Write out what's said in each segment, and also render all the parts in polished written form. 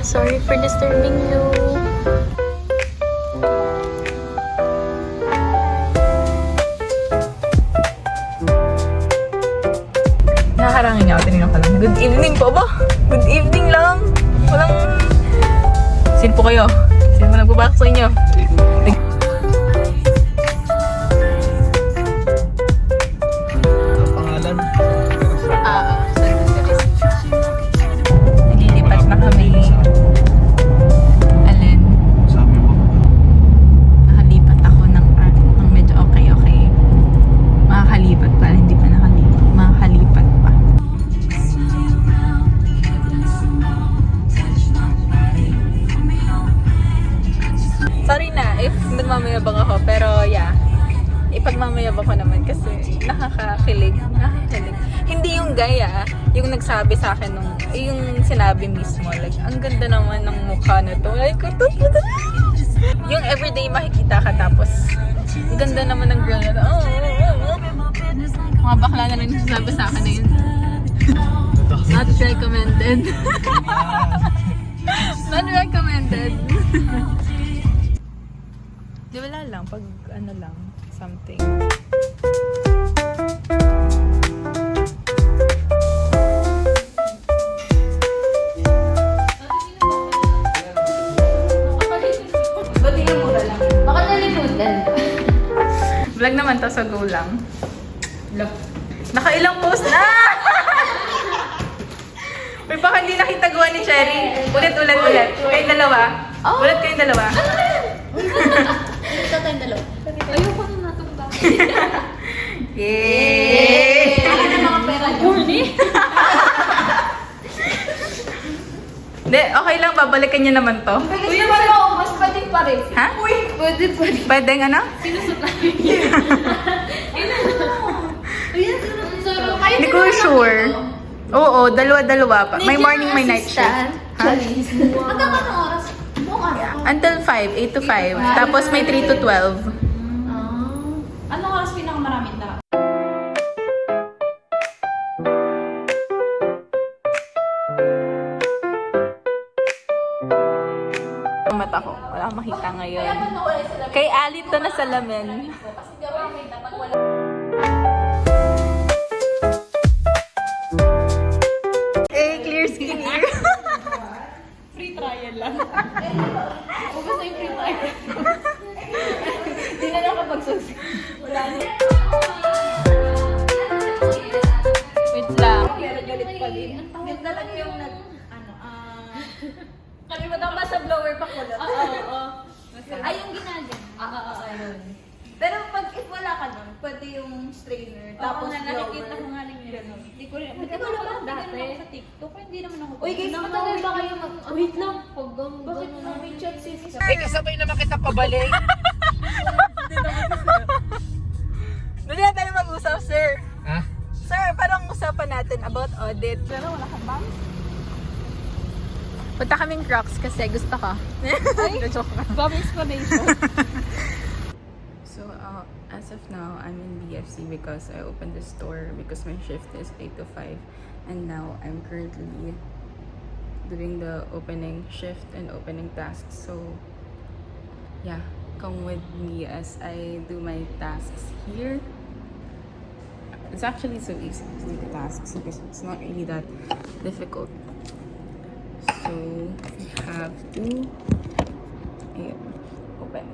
Sorry for disturbing you. Nakaharangin niya ako. Tinignan ko lang. Good evening po ba? Good evening lang. Walang... Sino po kayo? Sino mo nagbabak sa inyo? Pangalan? Nililipat na kami. Alin? Sabi mo. Nakalipat ako ng medyo okay. Makakalipat pa. Hindi pa nakalipat. Makakalipat pa. Sorry na if nagmamayabang ako. Pero yeah. Ipagmamayabang ko naman kasi nakakakilig. Hindi yung gaya, yung nagsabi sa akin nung, yung sinabi mismo, like, ang ganda naman ng mukha na to. Like, yung everyday makikita ka tapos, ang ganda naman ng girl na to. Mga bakla na rin sabi sa akin na yun. Not recommended. Not recommended. Di wala lang, pag ano lang, something. Vlog naman to, sa go lang. Nakailang post na! Uy, baka hindi nakita gawa ni Cherry. Ulit. Kayong dalawa. Ulit kayong dalawa. Ito tayong dalawa. Ayoko na natumba. Yay! Ano na mga pera niyo? Hindi, okay lang. Babalikan niyo naman to. Uy, naman ako. Mas pwede pa rin. Ha? Uy, pwede pa rin. Pwedeng ano? Sinusot na yun. Hindi ko sure. Oo, dalawa-dalawa pa. May morning, may night shift. Ha? Hanggang anong oras? Buong araw. Until 5, 8 to 5. Tapos may 3 to 12. Anong oras pinakamaraming tao? Ang mata ko. Wala akong makita ngayon. Kay Ali to na salamin. Clear skin here. Free trial lang. Ubus na yung free trial. Hindi na lang kapag susi. Wala na. Wait lang. Pero ulit pa din. Yung talaga yung kalimutan ba sa blower pa kulot? Oo. Ay, yung ginagano. Oo, yun. Pero pag if wala ka nun, pwede yung strainer. Tapos nakikita ko nga rin yun. Hindi ko rin. Hindi ko naman dati. Sa TikTok, hindi naman ako. Uy guys, matagal ba kayo mag... Wait lang. Bakit may chat sis? Kasabay naman kita pabalik. Dali na tayo mag-usap, sir. Ha? Sir, parang usapan natin about audit. Pero wala kang bang? Punta kaming Crocs kasi gusto ka. Ay, joke lang. Bam explanation. So, as of now, I'm in BFC because I opened the store because my shift is 8 to 5. And now, I'm currently doing the opening shift and opening tasks. So, yeah, come with me as I do my tasks here. It's actually so easy to do the tasks because it's not really that difficult. So, we have to open.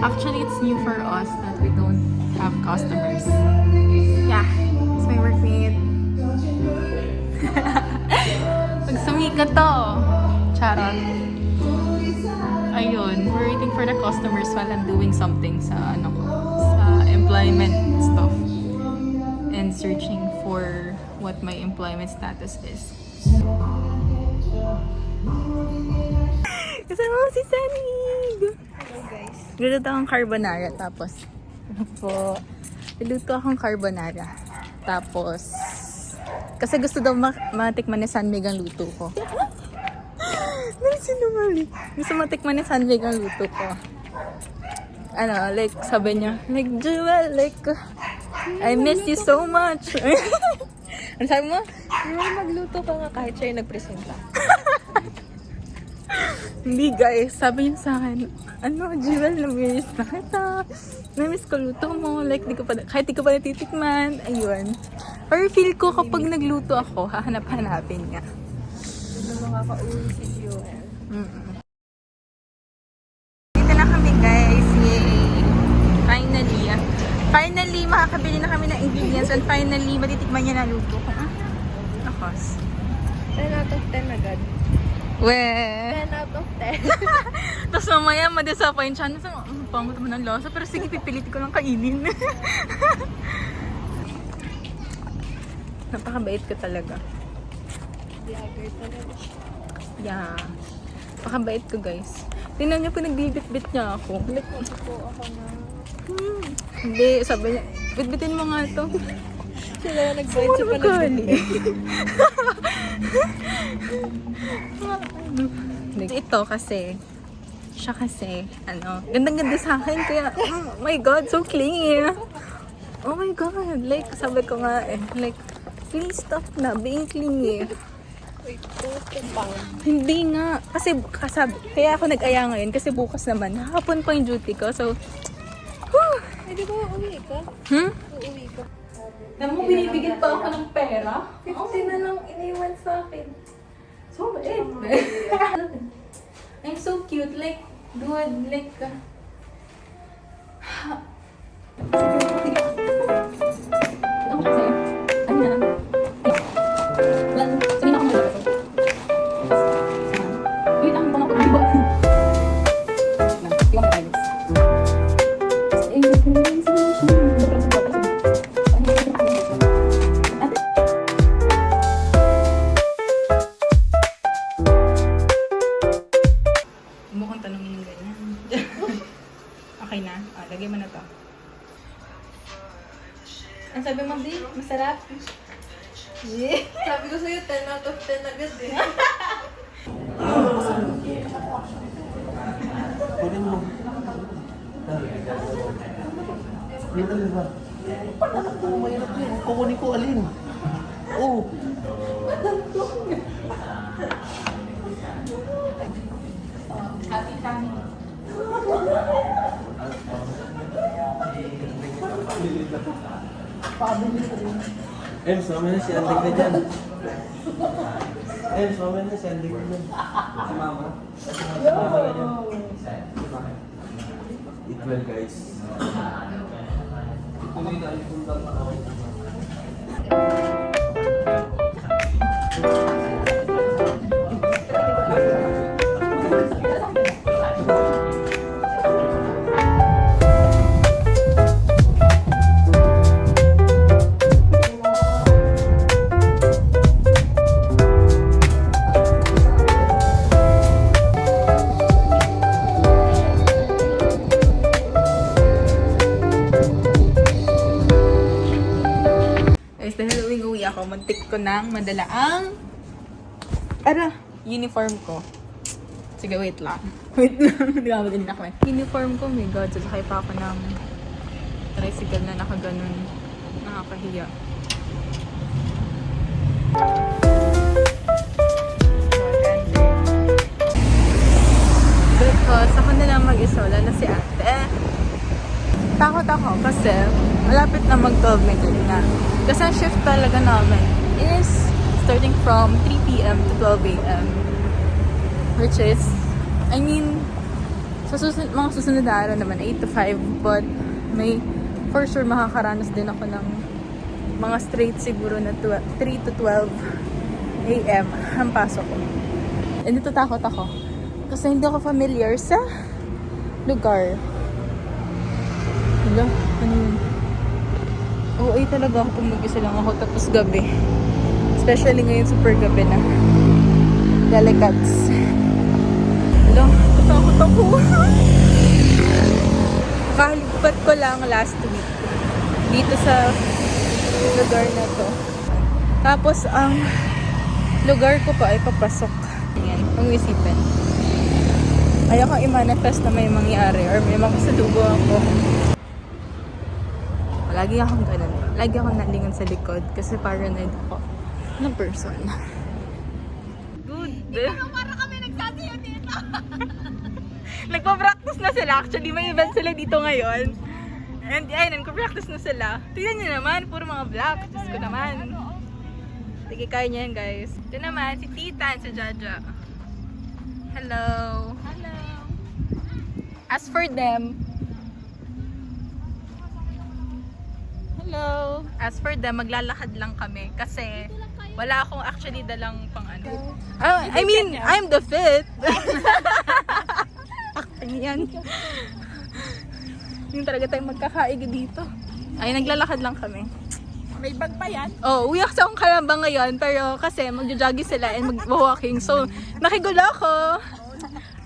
Actually, it's new for us that we don't have customers. Yeah, it's my workmate. Pag sumikat to, charot. Ayun, we're waiting for the customers while I'm doing something sa sa employment stuff and searching for what my employment status is. Kasama mo si Sanig! Hello guys. Niluto akong carbonara, tapos niluto akong carbonara. Tapos, kasi gusto daw matikman ni Sanmig ang luto ko. Sinumali. Gusto matikman ni Sanmig ang luto ko. Ano, like, sabi niya, like, Jewel, like, I miss you so much. Ano sabi mo? Magluto ka nga kahit siya yung nagpresenta. Hindi guys, sabi niya sa akin, ano, Jewel, namiss na kita. Namiss ko luto mo, like, kahit di ko pa natitikman, ayun. Pero feel ko kapag nagluto ako, hahanap-hanapin niya. Hindi na makakauwi si Joel. Dito na kami guys, yay! Finally, makakabili na kami ng ingredients and finally, matitikman niya na luto ko. Nakos. 10 out of 10 agad. Weh! 10 out of 10. Tapos mamaya, ma-disappoint siya. Ang pangot mo ng lasa, pero sige, pipilit ko lang kainin. Napakabait ko talaga. Vlogger talaga. Yeah. Napakabait ko guys. Tingnan niyo po, nagbibit-bit niya ako. Nagpunta po ako na. Hindi, sabi niya, bitbitin mo nga to. Sila na nag-bite siya pa Ito kasi, siya kasi, ano, gandang-ganda sa akin, kaya, oh my God, so clingy. Oh my God, like, sabi ko nga like, please stop na, being clingy. Wait, pang. Hindi nga, kasi, kaya ako nag-aya ngayon, kasi bukas naman, hapon pa yung duty ko, so, Eh, di ba uuwi ka? Uuwi ka. Namu, binibigyan pa ako ng pera. 50 na lang iniwan sa akin. So bad. I'm so cute, like, dude, like, ano kasi? Ano na? Sabi na ako mag-alala. Wait, ang panap ko, diba? Diba tayo? Mukhang tanongin yung ganyan. Okay na? Lagay mo na to. Ang sabi mo, Bi? Masarap? Sabi ko sa'yo, 10 out of 10 agad eh. Kunin mo. Ano ba? Mahirap yun. Kukunin ko alin. Oo. Happy family. Ems, mamaya na si Andig na dyan. Ems, mamaya na si Andig na dyan. Si Mama. Si Mama na dyan. Eat well, guys. Ituloy na yung punta na ako. Guys, dahil uwi ako, muntik ko nang madala ang uniform ko. Sige, wait lang. Wait lang, nagkamadali na ako eh. Uniform ko, my God, sasakay pa ako ng tricycle na nakaganon. Nakakahiya. Because ako na lang mag-isa, wala na si ate. Takot ako kasi malapit na mag-12 midnight na. Kasi ang shift talaga namin is starting from 3 p.m. to 12 a.m. Which is, I mean, sa mga susunod na araw naman, 8 to 5. But may, for sure, makakaranas din ako ng mga straight siguro na 3 to 12 a.m. ang pasok ko. And dito takot ako. Kasi hindi ako familiar sa lugar. Hala, ano yun? OA talaga ako pag mag-isa lang ako tapos gabi. Especially ngayon super gabi na. Delicats. Hello, katakot ako. Nakalipat ko lang last week dito sa lugar na to. Tapos ang lugar ko pa ay papasok. Ayan, pang-isipin. Ayaw kong i-manifest na may mangyari or may makasalubo ako. Lagi akong ganun. Lagi akong nalingon sa likod kasi paranoid ako ng person. Good. Para kami nagsasayo dito. Nagpa-practice na sila. Actually, may event sila dito ngayon. And ayun, nagpa-practice na sila. Tignan nyo naman, puro mga black. Diyos ko naman. Sige, kaya niya yan, guys. Ito naman, si Tita and si Jaja. Hello. Hello. As for them, hello. As for them, maglalakad lang kami kasi wala akong actually dalang pang ano. I mean, I'm the fit. Acting yan. Yung talaga tayong magkakaig dito. Ay, naglalakad lang kami. May bag pa yan? Oh, uwi ako sa akong Kalamba ngayon, pero kasi magjo-jogging sila and mag-walking. So, nakigulo ako.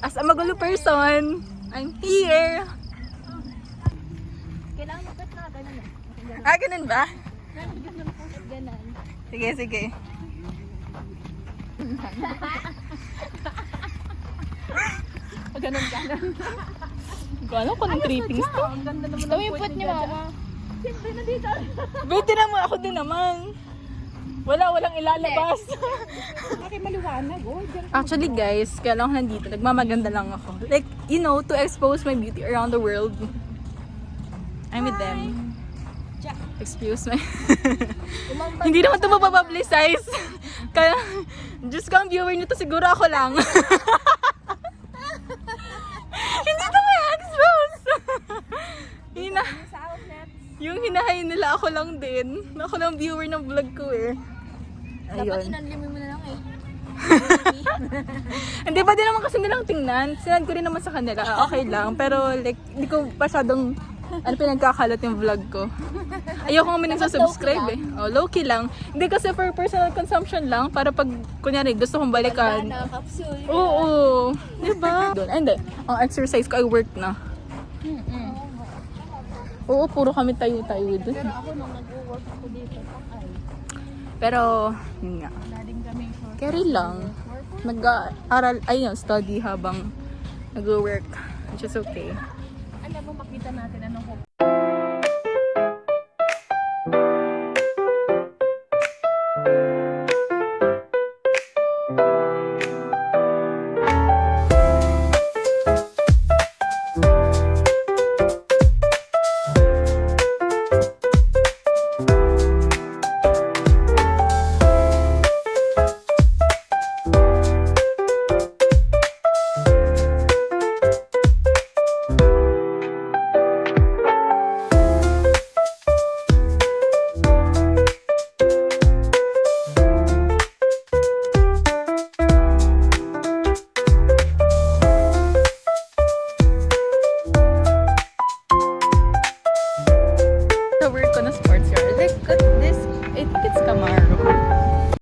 As a magulo person, I'm here. Kailangan magkat na ganun eh. Ah, ganun ba? Ganun. Sige, sige. Ganun. Gano'n ko ng trippings to? Ang ganda naman ng yung put ni Mama. Siyempre na dito. Buti naman, ako din naman. Walang ilalabas. Bakit maliwanag? Oh, Actually guys, kaya lang ako nandito, nagmamaganda lang ako. Like, you know, to expose my beauty around the world. I'm with them. Excuse me. Hindi naman ito mapapublicize. Kaya, Diyos ko, ang viewer nito siguro ako lang. Hindi ito may expose. Yung hinahay nila ako lang din. Ako lang viewer ng vlog ko eh. Dapat Ayun. inanlimi mo na lang eh. Hindi pa din naman kasi nilang tingnan. Sinad ko rin naman sa kanila. Okay lang. Pero like, hindi ko masyadong pinagkakalat yung vlog ko. Ayoko nga may nagsasubscribe eh. Oh, low-key lang. Hindi kasi for personal consumption lang. Para pag, kunyari, gusto kong balikan. Capsule. Oo. Diba? Doon. Ay, hindi. Ang exercise ko ay work na. Oo, puro kami tayo-tayo doon. Pero ako nung nag-work ako dito, Pero, yun nga. naling kami for Carry lang. Mag-aaral, ayun, study habang nag-work. Which is okay. alam mo, makita natin anong